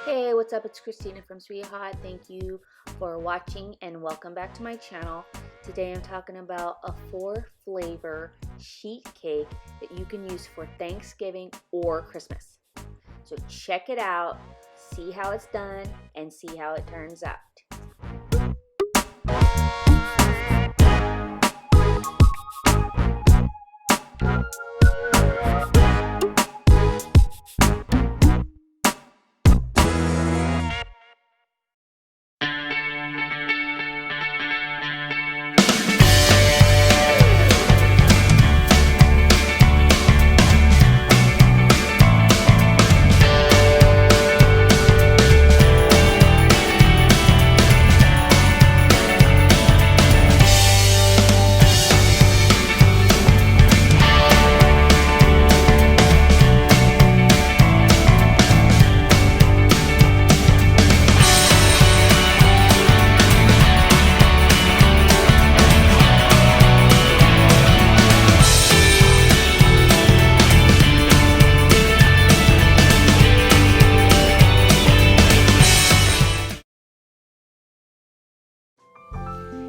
Hey, what's up? It's Christina from SWEETHAUTE. Thank you for watching and welcome back to my channel. Today I'm talking about a 4-flavor sheet cake that you can use for Thanksgiving or Christmas. So check it out, see how it's done, and see how it turns out.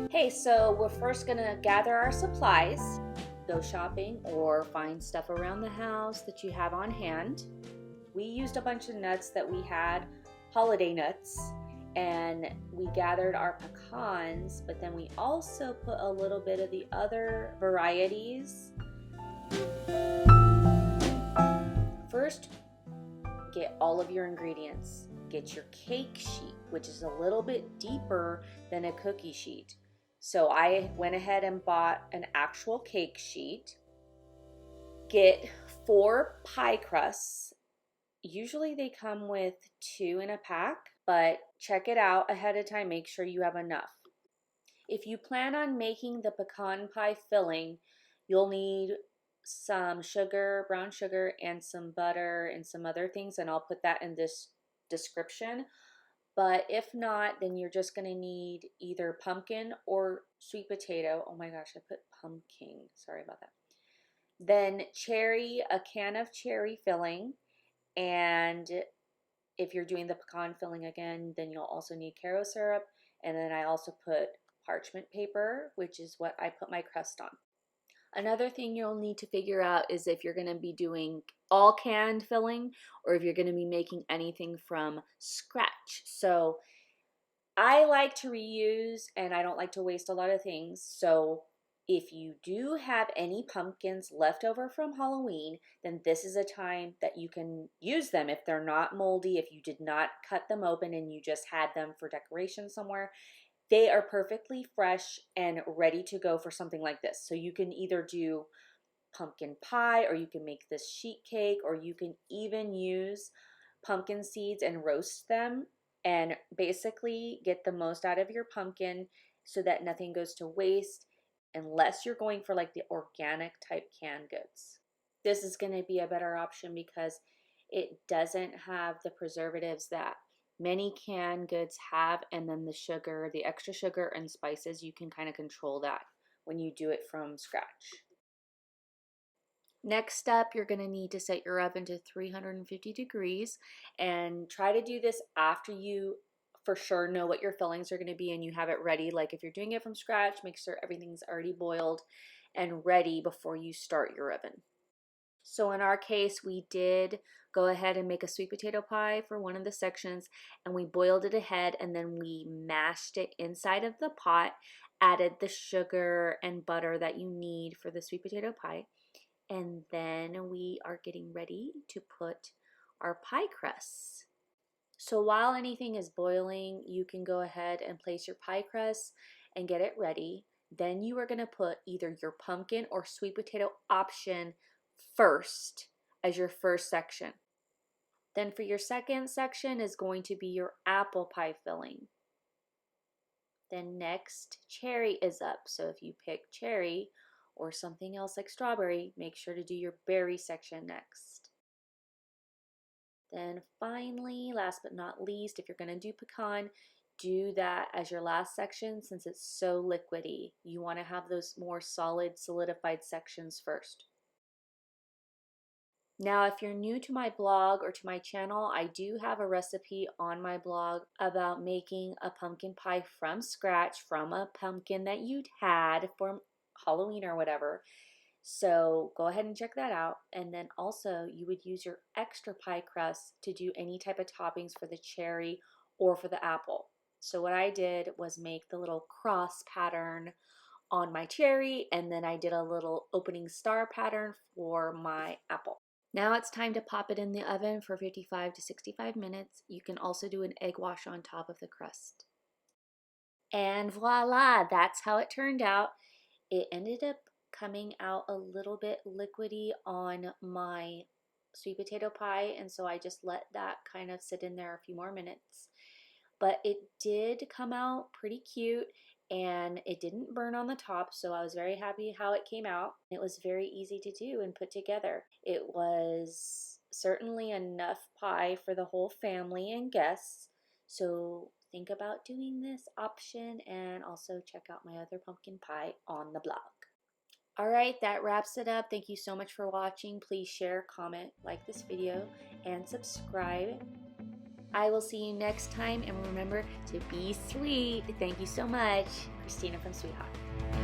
Hey, so we're first gonna gather our supplies, go shopping or find stuff around the house that you have on hand. We used a bunch of nuts that we had, holiday nuts, and we gathered our pecans, but then we also put a little bit of the other varieties. First, get all of your ingredients. Get your cake sheet, which is a little bit deeper than a cookie sheet. So I went ahead and bought an actual cake sheet. Get 4 pie crusts. Usually they come with 2 in a pack, but check it out ahead of time. Make sure you have enough. If you plan on making the pecan pie filling, you'll need some sugar, brown sugar, and some butter and some other things, and I'll put that in this description. But if not, then you're just going to need either pumpkin or sweet potato. Oh my gosh, I put pumpkin. Sorry about that. Then cherry, a can of cherry filling. And if you're doing the pecan filling again, then you'll also need Caro syrup. And then I also put parchment paper, which is what I put my crust on. Another thing you'll need to figure out is if you're going to be doing all canned filling or if you're going to be making anything from scratch. So I like to reuse and I don't like to waste a lot of things. So if you do have any pumpkins left over from Halloween, then this is a time that you can use them if they're not moldy, if you did not cut them open and you just had them for decoration somewhere. They are perfectly fresh and ready to go for something like this. So you can either do pumpkin pie, or you can make this sheet cake, or you can even use pumpkin seeds and roast them and basically get the most out of your pumpkin so that nothing goes to waste unless you're going for like the organic type canned goods. This is going to be a better option because it doesn't have the preservatives that many canned goods have, and then the sugar, the extra sugar and spices, you can kind of control that when you do it from scratch. Next up, you're going to need to set your oven to 350 degrees and try to do this after you for sure know what your fillings are going to be and you have it ready. Like if you're doing it from scratch, make sure everything's already boiled and ready before you start your oven. So in our case, we did go ahead and make a sweet potato pie for one of the sections, and we boiled it ahead and then we mashed it inside of the pot, added the sugar and butter that you need for the sweet potato pie, and then we are getting ready to put our pie crusts. So while anything is boiling, you can go ahead and place your pie crust and get it ready. Then you are going to put either your pumpkin or sweet potato option first as your first section. Then for your second section is going to be your apple pie filling. Then next, cherry is up. So if you pick cherry or something else like strawberry, make sure to do your berry section next. Then finally, last but not least, if you're going to do pecan, do that as your last section since it's so liquidy. You want to have those more solid, solidified sections first. Now, if you're new to my blog or to my channel, I do have a recipe on my blog about making a pumpkin pie from scratch from a pumpkin that you'd had for Halloween or whatever. So go ahead and check that out. And then also you would use your extra pie crust to do any type of toppings for the cherry or for the apple. So what I did was make the little cross pattern on my cherry, and then I did a little opening star pattern for my apple. Now it's time to pop it in the oven for 55 to 65 minutes. You can also do an egg wash on top of the crust. And voila, that's how it turned out. It ended up coming out a little bit liquidy on my sweet potato pie, and so I just let that kind of sit in there a few more minutes. But it did come out pretty cute, and it didn't burn on the top, so I was very happy how it came out. It was very easy to do and put together. It was certainly enough pie for the whole family and guests, so think about doing this option, and also check out my other pumpkin pie on the blog. All right, that wraps it up. Thank you so much for watching. Please share, comment, like this video, and subscribe. I will see you next time, and remember to be sweet. Thank you so much. Christina from SWEETHAUTE.